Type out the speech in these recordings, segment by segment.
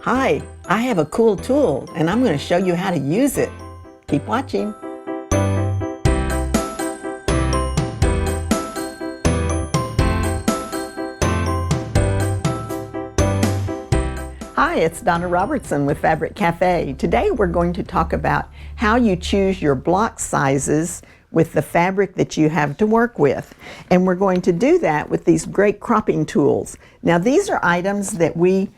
Hi, I have a cool tool and I'm going to show you how to use it. Keep watching. Hi, it's Donna Robertson with Fabric Cafe. Today we're going to talk about how you choose your block sizes with the fabric that you have to work with. And we're going to do that with these great cropping tools. Now these are items that we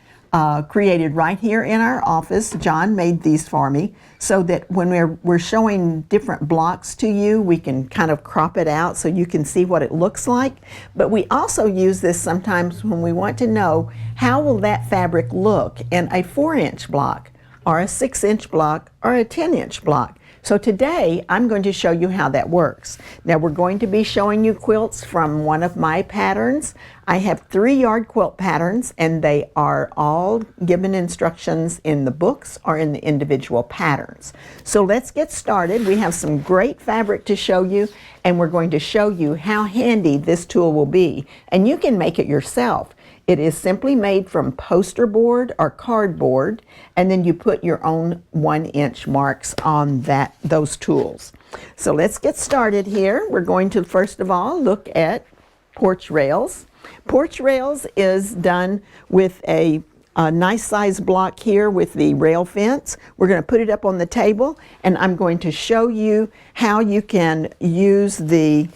created right here in our office. John made these for me so that when we're showing different blocks to you, we can kind of crop it out so you can see what it looks like. But we also use this sometimes when we want to know how will that fabric look in a 4-inch block or a 6-inch block or a 10-inch block. So today I'm going to show you how that works. Now we're going to be showing you quilts from one of my patterns. I have 3-yard quilt patterns and they are all given instructions in the books or in the individual patterns. So let's get started. We have some great fabric to show you and we're going to show you how handy this tool will be. And you can make it yourself. It is simply made from poster board or cardboard, and then you put your own 1-inch marks on those tools. So let's get started here. We're going to first of all look at Porch Rails. Porch Rails is done with a nice size block here with the rail fence. We're going to put it up on the table, and I'm going to show you how you can use the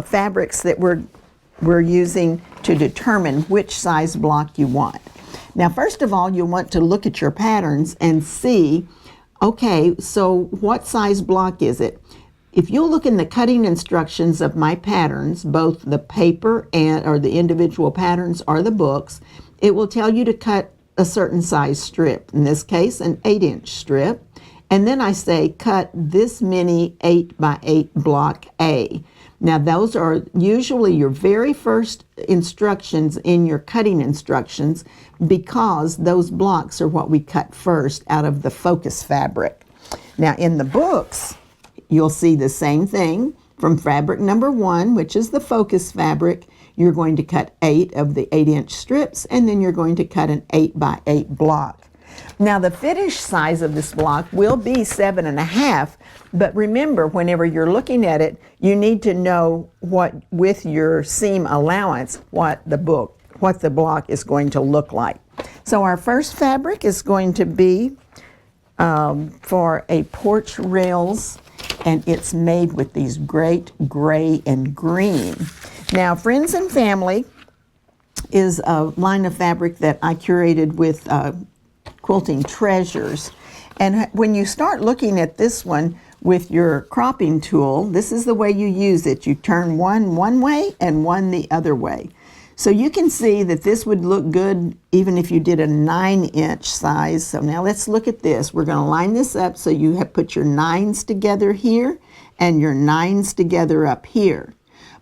fabrics that we're using to determine which size block you want. Now first of all, you'll want to look at your patterns and see, okay, so what size block is it? If you'll look in the cutting instructions of my patterns, both the paper or the individual patterns or the books, it will tell you to cut a certain size strip, in this case an 8-inch strip, and then I say cut this many 8x8 block A. Now those are usually your very first instructions in your cutting instructions because those blocks are what we cut first out of the focus fabric. Now in the books, you'll see the same thing. From fabric number 1, which is the focus fabric, you're going to cut 8 of the 8-inch strips and then you're going to cut an 8x8 block. Now the finished size of this block will be 7.5, but remember whenever you're looking at it, you need to know what with your seam allowance, what the block is going to look like. So our first fabric is going to be for a Porch Rails, and it's made with these great gray and green. Now Friends and Family is a line of fabric that I curated with Quilting Treasures. And when you start looking at this one with your cropping tool, this is the way you use it. You turn one way and one the other way. So you can see that this would look good even if you did a 9-inch size. So now let's look at this. We're going to line this up so you have put your 9s together here and your 9s together up here.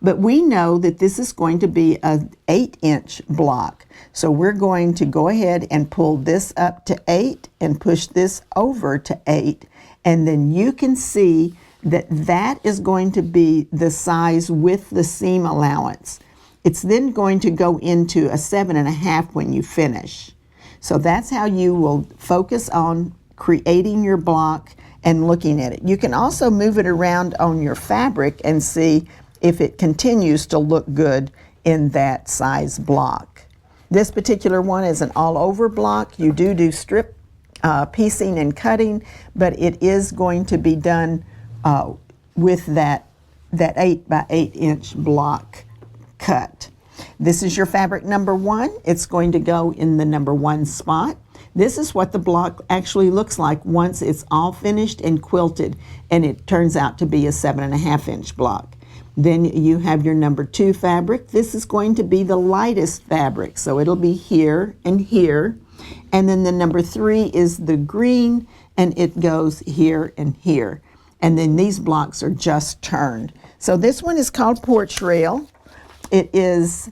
But we know that this is going to be an 8-inch block. So we're going to go ahead and pull this up to 8 and push this over to 8. And then you can see that that is going to be the size with the seam allowance. It's then going to go into a 7.5 when you finish. So that's how you will focus on creating your block and looking at it. You can also move it around on your fabric and see if it continues to look good in that size block. This particular one is an all-over block. You do strip piecing and cutting, but it is going to be done with that 8x8-inch block cut. This is your fabric number 1. It's going to go in the number 1 spot. This is what the block actually looks like once it's all finished and quilted, and it turns out to be a 7.5-inch block. Then you have your number 2 fabric. This is going to be the lightest fabric, so it'll be here and here. And then the number 3 is the green, and it goes here and here. And then these blocks are just turned. So this one is called Porch Rail. It is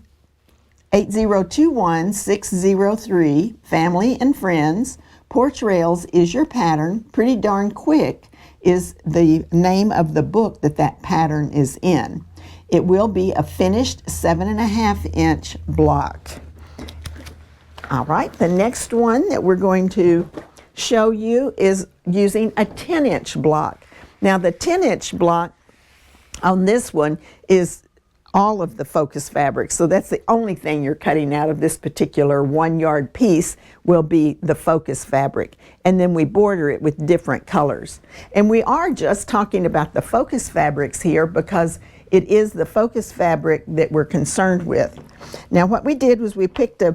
8021603, Family and Friends. Porch Rails is your pattern. Pretty Darn Quick is the name of the book that pattern is in. It will be a finished 7.5-inch block. All right, the next one that we're going to show you is using a 10-inch block. Now the 10-inch block on this one is all of the focus fabric, so that's the only thing you're cutting out of this particular 1-yard piece will be the focus fabric, and then we border it with different colors. And we are just talking about the focus fabrics here because it is the focus fabric that we're concerned with. Now what we did was we picked a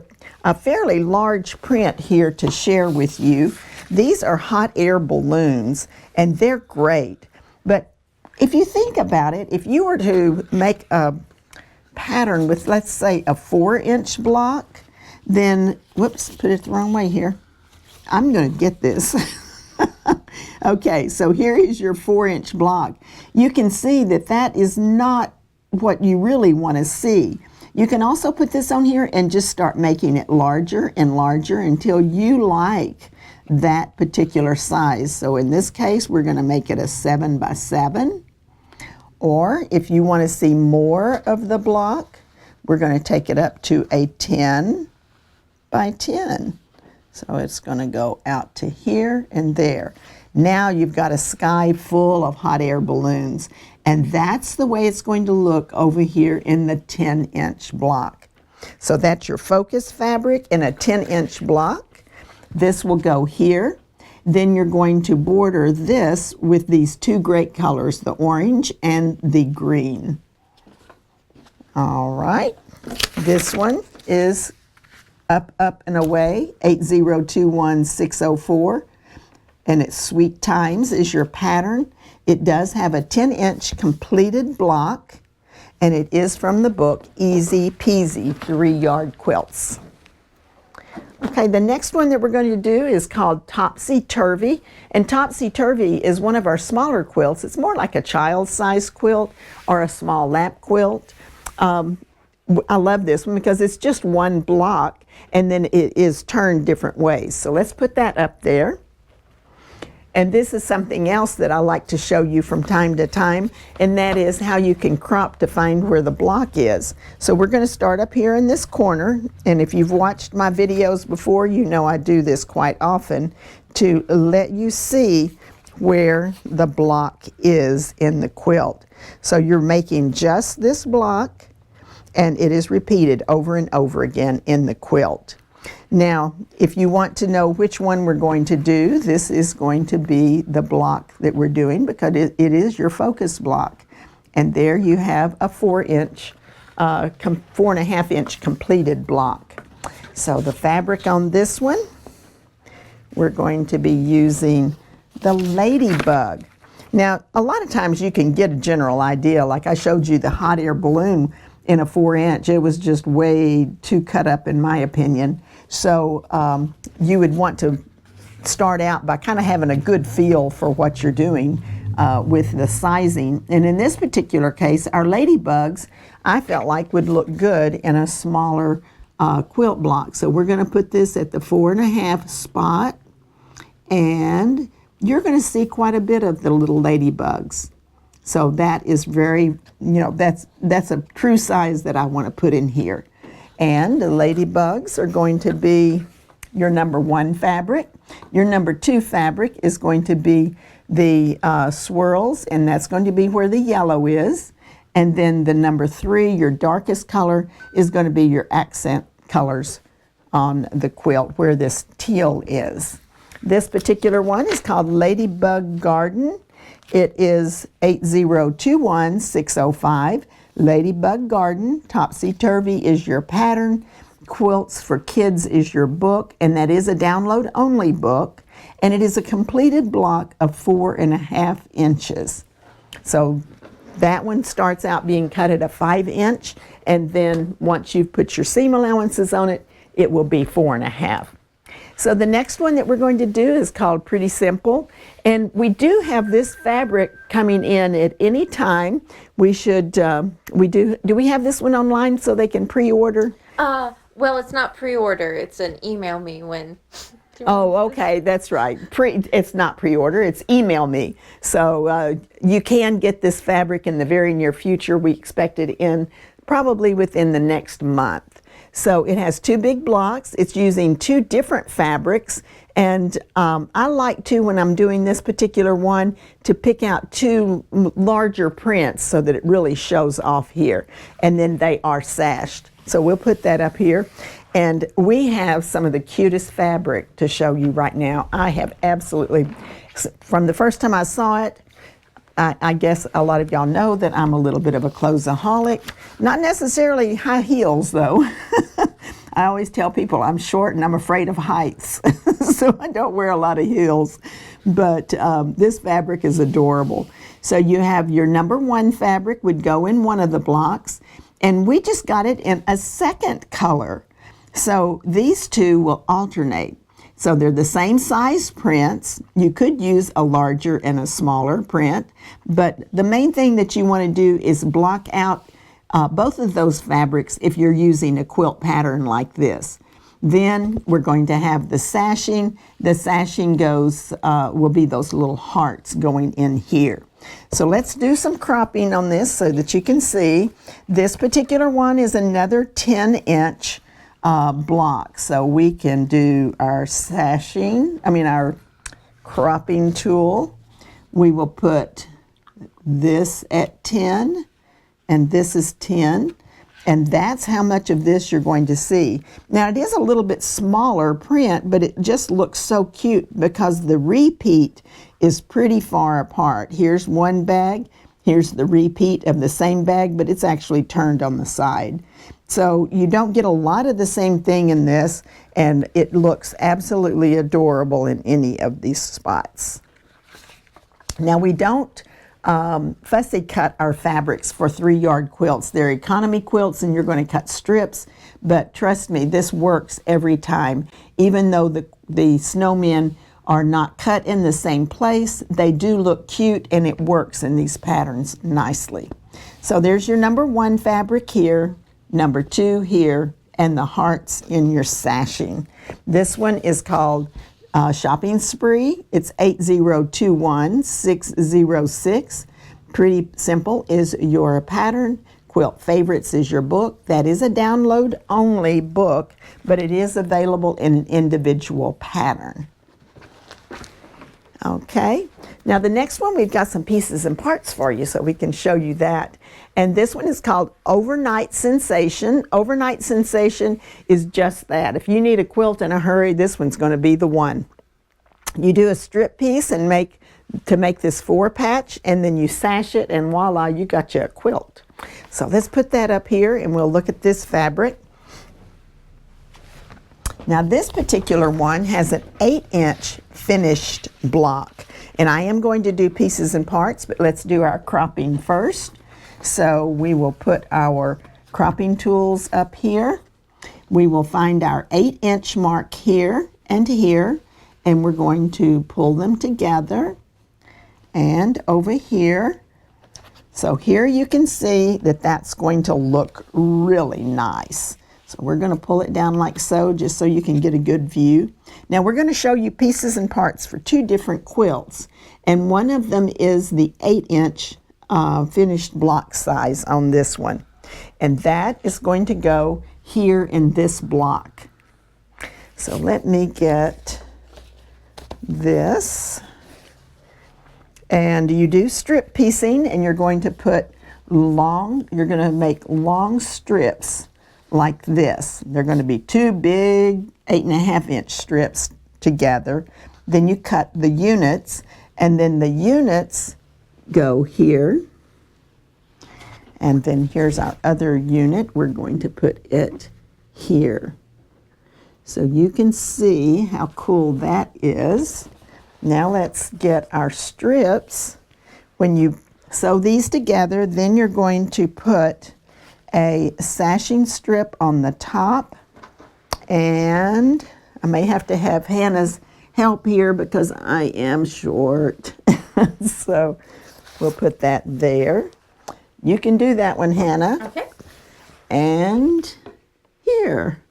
fairly large print here to share with you. These are hot air balloons and they're great, but if you think about it, if you were to make a pattern with, let's say, a 4-inch block, then, whoops, put it the wrong way here. I'm going to get this. Okay, so here is your 4-inch block. You can see that that is not what you really want to see. You can also put this on here and just start making it larger and larger until you like that particular size. So in this case, we're going to make it a 7 by 7. Or if you want to see more of the block, we're going to take it up to a 10 by 10. So it's going to go out to here and there. Now you've got a sky full of hot air balloons. And that's the way it's going to look over here in the 10-inch block. So that's your focus fabric in a 10-inch block. This will go here. Then you're going to border this with these two great colors, the orange and the green. All right, this one is Up, Up and Away, 8021604, and it's Sweet Times is your pattern. It does have a 10-inch completed block, and it is from the book Easy Peasy 3-Yard Quilts. Okay, the next one that we're going to do is called Topsy Turvy, and Topsy Turvy is one of our smaller quilts. It's more like a child-sized quilt or a small lap quilt. I love this one because it's just one block and then it is turned different ways. So let's put that up there. And this is something else that I like to show you from time to time, and that is how you can crop to find where the block is. So we're going to start up here in this corner, and if you've watched my videos before, you know I do this quite often to let you see where the block is in the quilt. So you're making just this block, and it is repeated over and over again in the quilt. Now, if you want to know which one we're going to do, this is going to be the block that we're doing because it is your focus block. And there you have a 4-inch, 4.5-inch completed block. So the fabric on this one, we're going to be using the Ladybug. Now, a lot of times you can get a general idea, like I showed you the hot air balloon in a 4-inch. It was just way too cut up in my opinion. So you would want to start out by kind of having a good feel for what you're doing with the sizing. And in this particular case, our ladybugs, I felt like would look good in a smaller quilt block. So we're going to put this at the 4.5 spot, and you're going to see quite a bit of the little ladybugs. So that is very, that's a true size that I want to put in here. And the ladybugs are going to be your number 1 fabric. Your number 2 fabric is going to be the swirls, and that's going to be where the yellow is. And then the number 3, your darkest color, is going to be your accent colors on the quilt, where this teal is. This particular one is called Ladybug Garden. It is 8021605. Ladybug Garden, Topsy Turvy is your pattern, Quilts for Kids is your book, and that is a download only book, and it is a completed block of 4.5 inches. So that one starts out being cut at a 5-inch, and then once you've put your seam allowances on it, it will be 4.5. So the next one that we're going to do is called Pretty Simple, and we do have this fabric coming in at any time. We should, do we have this one online so they can pre-order? Well, it's not pre-order, it's an email me when. Oh, okay, that's right. It's not pre-order, it's email me. So you can get this fabric in the very near future. We expect it in probably within the next month. So it has two big blocks. It's using two different fabrics. And I like to, when I'm doing this particular one, to pick out two larger prints so that it really shows off here. And then they are sashed. So we'll put that up here. And we have some of the cutest fabric to show you right now. I have absolutely, from the first time I saw it, I guess a lot of y'all know that I'm a little bit of a clothesaholic. Not necessarily high heels, though. I always tell people I'm short and I'm afraid of heights, so I don't wear a lot of heels. But this fabric is adorable. So you have your number 1 fabric would go in one of the blocks, and we just got it in a second color. So these two will alternate. So they're the same size prints. You could use a larger and a smaller print, but the main thing that you want to do is block out both of those fabrics if you're using a quilt pattern like this. Then we're going to have the sashing. The sashing goes, will be those little hearts going in here. So let's do some cropping on this so that you can see. This particular one is another 10-inch block. So we can do our our cropping tool. We will put this at 10, and this is 10, and that's how much of this you're going to see. Now it is a little bit smaller print, but it just looks so cute because the repeat is pretty far apart. Here's one bag, here's the repeat of the same bag, but it's actually turned on the side. So you don't get a lot of the same thing in this, and it looks absolutely adorable in any of these spots. Now we don't fussy cut our fabrics for 3-yard quilts. They're economy quilts and you're going to cut strips, but trust me, this works every time. Even though the snowmen are not cut in the same place, they do look cute and it works in these patterns nicely. So there's your number 1 fabric here, number 2 here, and the hearts in your sashing. This one is called Shopping Spree. It's 8021606. Pretty Simple is your pattern. Quilt Favorites is your book. That is a download only book, but it is available in an individual pattern. Okay, now the next one, we've got some pieces and parts for you so we can show you that. And this one is called Overnight Sensation. Overnight Sensation is just that. If you need a quilt in a hurry, this one's going to be the one. You do a strip piece and make this 4-patch, and then you sash it, and voila, you got you a quilt. So let's put that up here and we'll look at this fabric. Now this particular one has an 8-inch finished block, and I am going to do pieces and parts, but let's do our cropping first. So we will put our cropping tools up here. We will find our 8-inch mark here and here, and we're going to pull them together and over here. So here you can see that that's going to look really nice. So we're going to pull it down like so, just so you can get a good view. Now we're going to show you pieces and parts for 2 different quilts, and one of them is the 8-inch finished block size on this one, and that is going to go here in this block. So let me get this, and you do strip piecing, and you're going to make long strips like this. They're going to be 2 big 8.5-inch strips together. Then you cut the units, and then the units go here. And then here's our other unit. We're going to put it here. So you can see how cool that is. Now let's get our strips. When you sew these together, then you're going to put a sashing strip on the top, and I may have to have Hannah's help here because I am short. So we'll put that there. You can do that one, Hannah. Okay. And here.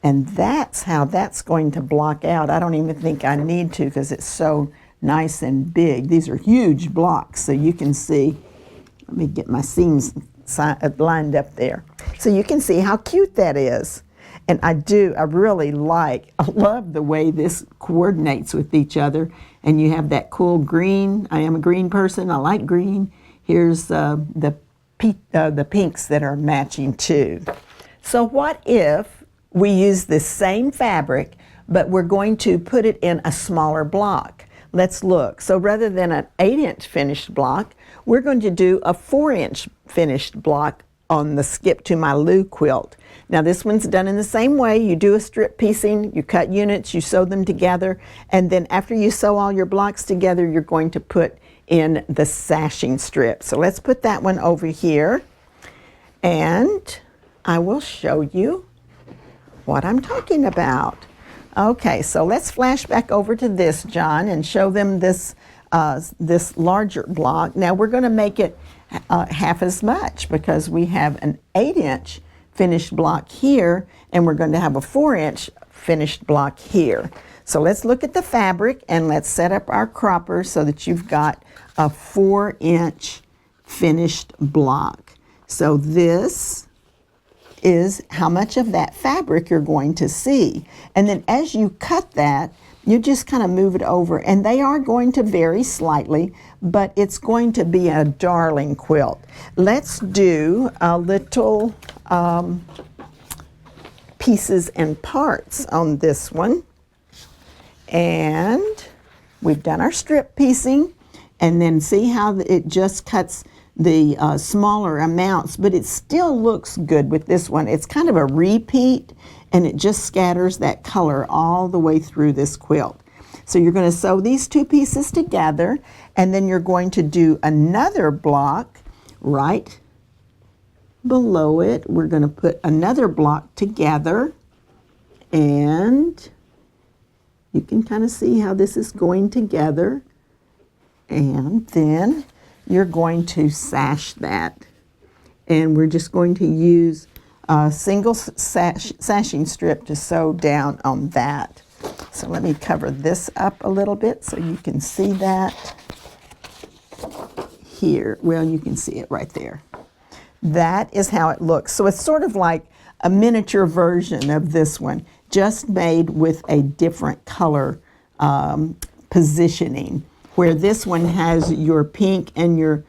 And that's how that's going to block out. I don't even think I need to because it's so nice and big. These are huge blocks, so you can see. Let me get my seams lined up there. So you can see how cute that is. And I love the way this coordinates with each other. And you have that cool green. I am a green person, I like green. Here's the pinks that are matching too. So what if we use this same fabric, but we're going to put it in a smaller block? Let's look. So rather than an 8-inch finished block, we're going to do a 4-inch finished block on the Skip to My Lou quilt. Now this one's done in the same way. You do a strip piecing, you cut units, you sew them together, and then after you sew all your blocks together, you're going to put in the sashing strip. So let's put that one over here, and I will show you what I'm talking about. Okay, so let's flash back over to this, John, and show them this this larger block. Now we're going to make it half as much because we have an 8-inch finished block here, and we're going to have a 4-inch finished block here. So let's look at the fabric and let's set up our cropper so that you've got a 4-inch finished block. So this is how much of that fabric you're going to see. And then as you cut that, you just kind of move it over, and they are going to vary slightly, but it's going to be a darling quilt. Let's do a little pieces and parts on this one. And we've done our strip piecing, and then see how it just cuts the smaller amounts, but it still looks good with this one. It's kind of a repeat, and it just scatters that color all the way through this quilt. So you're going to sew these two pieces together, and then you're going to do another block right below it. We're going to put another block together, and you can kind of see how this is going together. And then you're going to sash that. And we're just going to use a single sashing strip to sew down on that. So let me cover this up a little bit so you can see that here. Well, you can see it right there. That is how it looks. So it's sort of like a miniature version of this one, just made with a different color positioning, where this one has your pink and your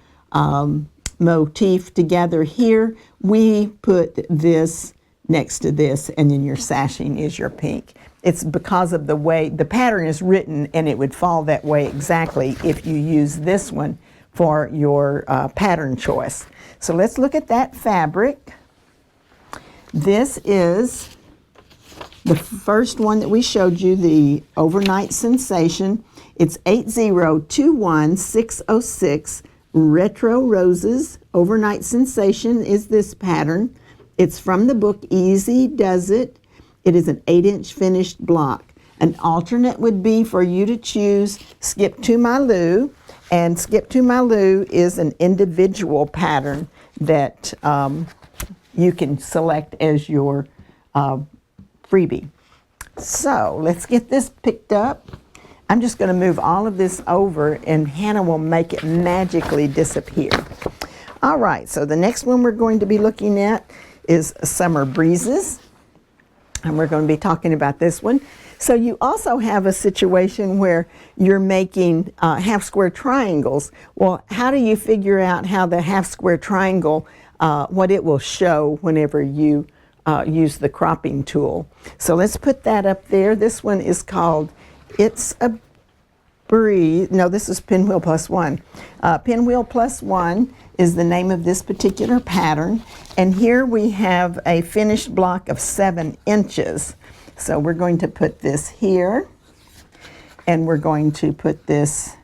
motif together. Here we put this next to this, and then your sashing is your pink. It's because of the way the pattern is written, and it would fall that way exactly if you use this one for your pattern choice. So let's look at that fabric. This is the first one that we showed you, the Overnight Sensation. It's 8021606 Retro Roses. Overnight Sensation is this pattern. It's from the book Easy Does It. It is an 8-inch finished block. An alternate would be for you to choose Skip to My Lou, and Skip to My Lou is an individual pattern that you can select as your freebie. So let's get this picked up. I'm just going to move all of this over, and Hannah will make it magically disappear. All right, so the next one we're going to be looking at is Summer Breezes, and we're going to be talking about this one. So you also have a situation where you're making half square triangles. Well, how do you figure out how the half square triangle, what it will show whenever you use the cropping tool? So let's put that up there. This one is called It's a Breeze. No, this is Pinwheel Plus One. Pinwheel Plus One is the name of this particular pattern. And here we have a finished block of 7 inches. So we're going to put this here, and we're going to put this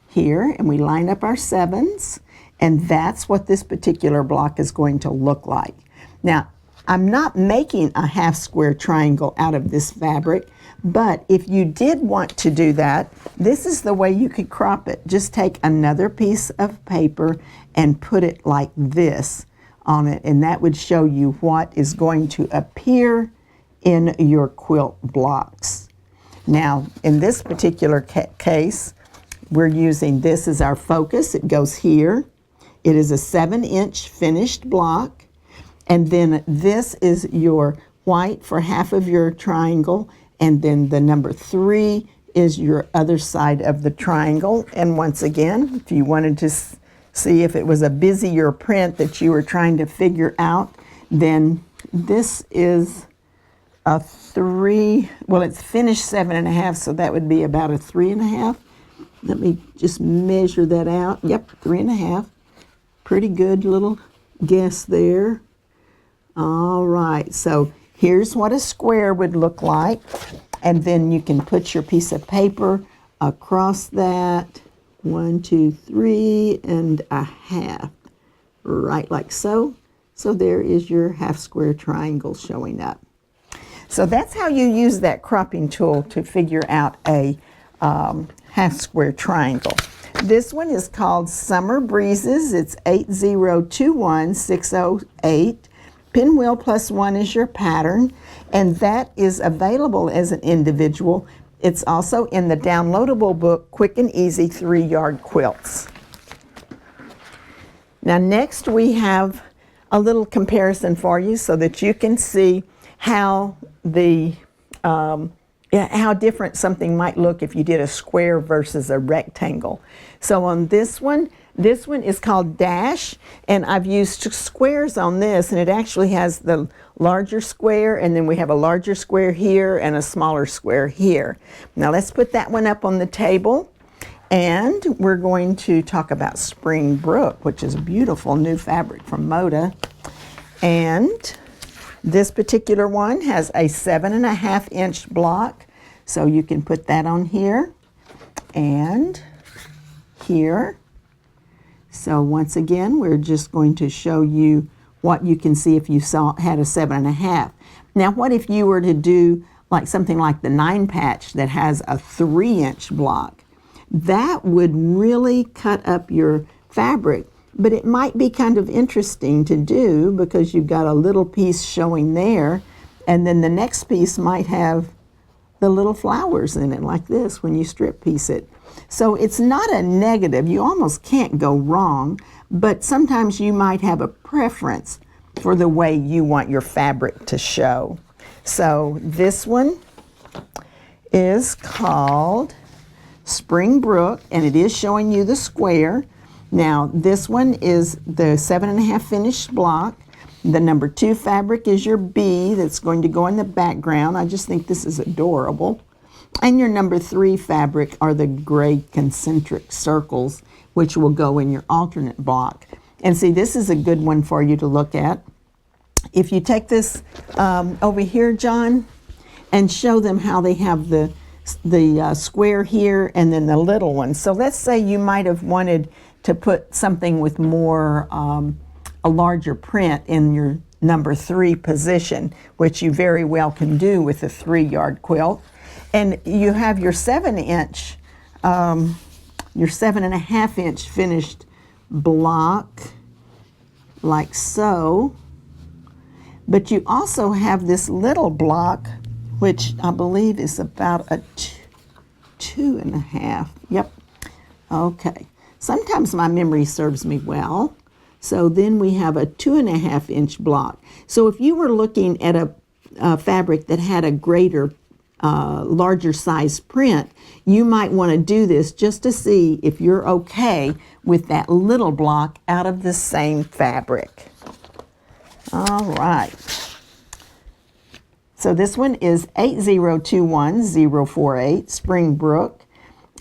here, and we line up our 7s, and that's what this particular block is going to look like. Now, I'm not making a half square triangle out of this fabric, but if you did want to do that, this is the way you could crop it. Just take another piece of paper and put it like this on it, and that would show you what is going to appear in your quilt blocks. Now, in this particular case, we're using this as our focus. It goes here. It is a 7-inch finished block. And then this is your white for half of your triangle, and then the number 3 is your other side of the triangle. And once again, if you wanted to see if it was a busier print that you were trying to figure out, then this is a 3, well, it's finished 7.5, so that would be about a 3.5. Let me just measure that out. Yep, 3.5. Pretty good little guess there. All right, so here's what a square would look like. And then you can put your piece of paper across that. 1, 2, 3.5. Right like so. So there is your half square triangle showing up. So that's how you use that cropping tool to figure out a half square triangle. This one is called Summer Breezes. It's 8021608. Pinwheel +1 is your pattern, and that is available as an individual. It's also in the downloadable book, Quick and Easy 3-Yard Quilts. Now next we have a little comparison for you so that you can see how how different something might look if you did a square versus a rectangle. So on this one is called Dash, and I've used squares on this, and it actually has the larger square, and then we have a larger square here and a smaller square here. Now let's put that one up on the table, and we're going to talk about Springbrook, which is a beautiful new fabric from Moda. And this particular one has a 7.5-inch block, so you can put that on here and here. So once again, we're just going to show you what you can see if you had a 7.5. Now what if you were to do like something like the 9 patch that has a 3-inch block? That would really cut up your fabric. But it might be kind of interesting to do because you've got a little piece showing there, and then the next piece might have the little flowers in it like this when you strip piece it. So it's not a negative. You almost can't go wrong, but sometimes you might have a preference for the way you want your fabric to show. So this one is called Springbrook, and it is showing you the square. Now this one is the 7.5 finished block. The number 2 fabric is your bee that's going to go in the background. I just think this is adorable. And your number 3 fabric are the gray concentric circles, which will go in your alternate block. And see, this is a good one for you to look at. If you take this over here, John, and show them how they have the square here and then the little one. So let's say you might have wanted to put something with more, a larger print in your number 3 position, which you very well can do with a 3-yard quilt. And you have your 7-inch, your 7.5-inch finished block, like so. But you also have this little block, which I believe is about a 2.5. Yep. Okay. Sometimes my memory serves me well. So then we have a 2.5-inch block. So if you were looking at a fabric that had a greater, larger size print, you might want to do this just to see if you're okay with that little block out of the same fabric. All right. So this one is 8021048 Springbrook.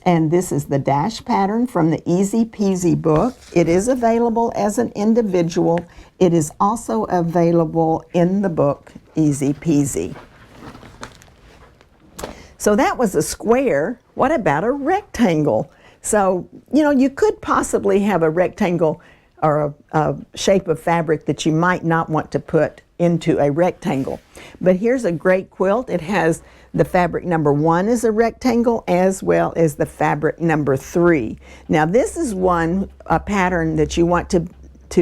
And this is the Dash pattern from the Easy Peasy book. It is available as an individual. It is also available in the book, Easy Peasy. So that was a square. What about a rectangle? So, you know, you could possibly have a rectangle or a shape of fabric that you might not want to put into a rectangle. But here's a great quilt. It has the fabric number 1 is a rectangle as well as the fabric number 3. Now this is a pattern that you want to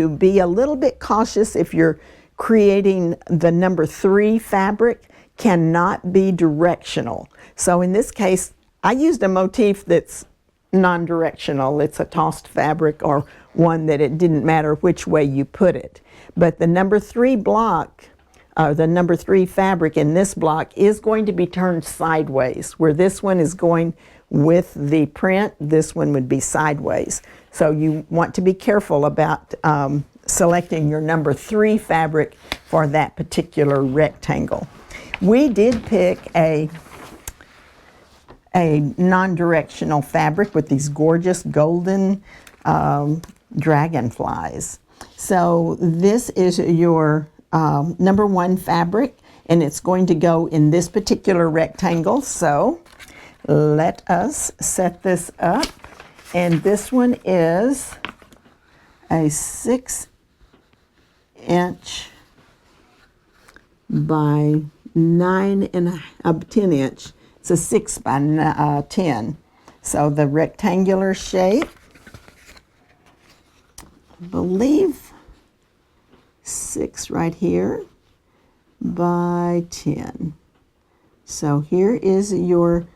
be a little bit cautious if you're creating the number 3 fabric. Cannot be directional. So in this case, I used a motif that's non-directional. It's a tossed fabric, or one that it didn't matter which way you put it. But the number 3 block, the number 3 fabric in this block is going to be turned sideways. Where this one is going with the print, this one would be sideways. So you want to be careful about selecting your number 3 fabric for that particular rectangle. We did pick a non-directional fabric with these gorgeous golden dragonflies. So this is your number 1 fabric, and it's going to go in this particular rectangle. So let us set this up, and this one is a 6-inch by 10 inch. It's a 6 by 10. So the rectangular shape, I believe 6 right here by 10. So here is your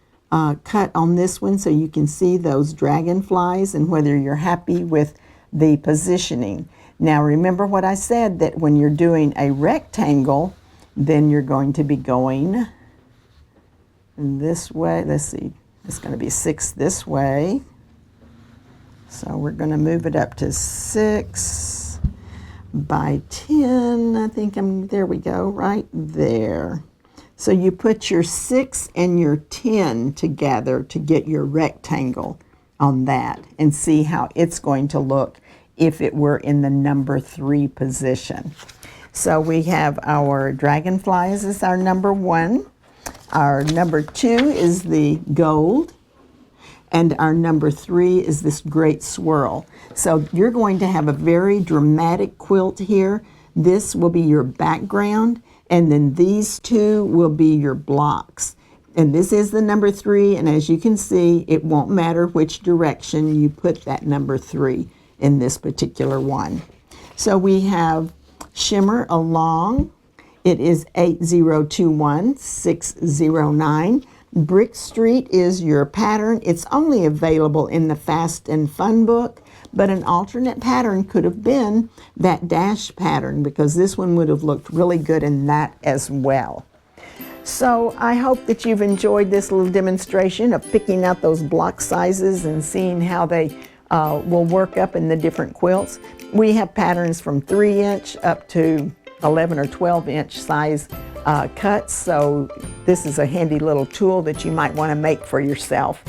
cut on this one, so you can see those dragonflies and whether you're happy with the positioning. Now remember what I said, that when you're doing a rectangle, then you're going to be going this way. Let's see, it's going to be 6 this way. So we're going to move it up to 6 by 10. I think there we go, right there. So you put your 6 and your 10 together to get your rectangle on that, and see how it's going to look if it were in the number 3 position. So we have our dragonflies as our number 1. Our number 2 is the gold. And our number 3 is this great swirl. So you're going to have a very dramatic quilt here. This will be your background, and then these 2 will be your blocks. And this is the number 3, and as you can see, it won't matter which direction you put that number 3 in this particular one. So we have shimmer along. It is 8021609. Brick Street is your pattern. It's only available in the Fast and Fun book, but an alternate pattern could have been that dash pattern, because this one would have looked really good in that as well. So I hope that you've enjoyed this little demonstration of picking out those block sizes and seeing how they will work up in the different quilts. We have patterns from 3-inch up to 11 or 12-inch size cuts, so this is a handy little tool that you might want to make for yourself.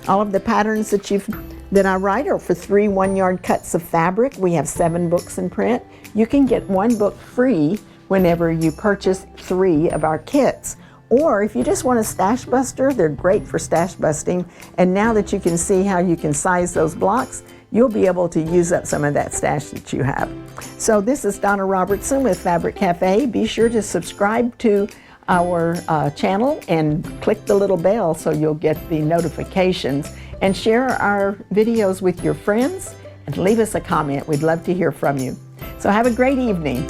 All of the patterns that I write are for 3 1-yard cuts of fabric. We have 7 books in print. You can get 1 book free whenever you purchase 3 of our kits. Or if you just want a stash buster, they're great for stash busting. And now that you can see how you can size those blocks, you'll be able to use up some of that stash that you have. So this is Donna Robertson with Fabric Cafe. Be sure to subscribe to our channel and click the little bell so you'll get the notifications, and share our videos with your friends and leave us a comment. We'd love to hear from you. So have a great evening.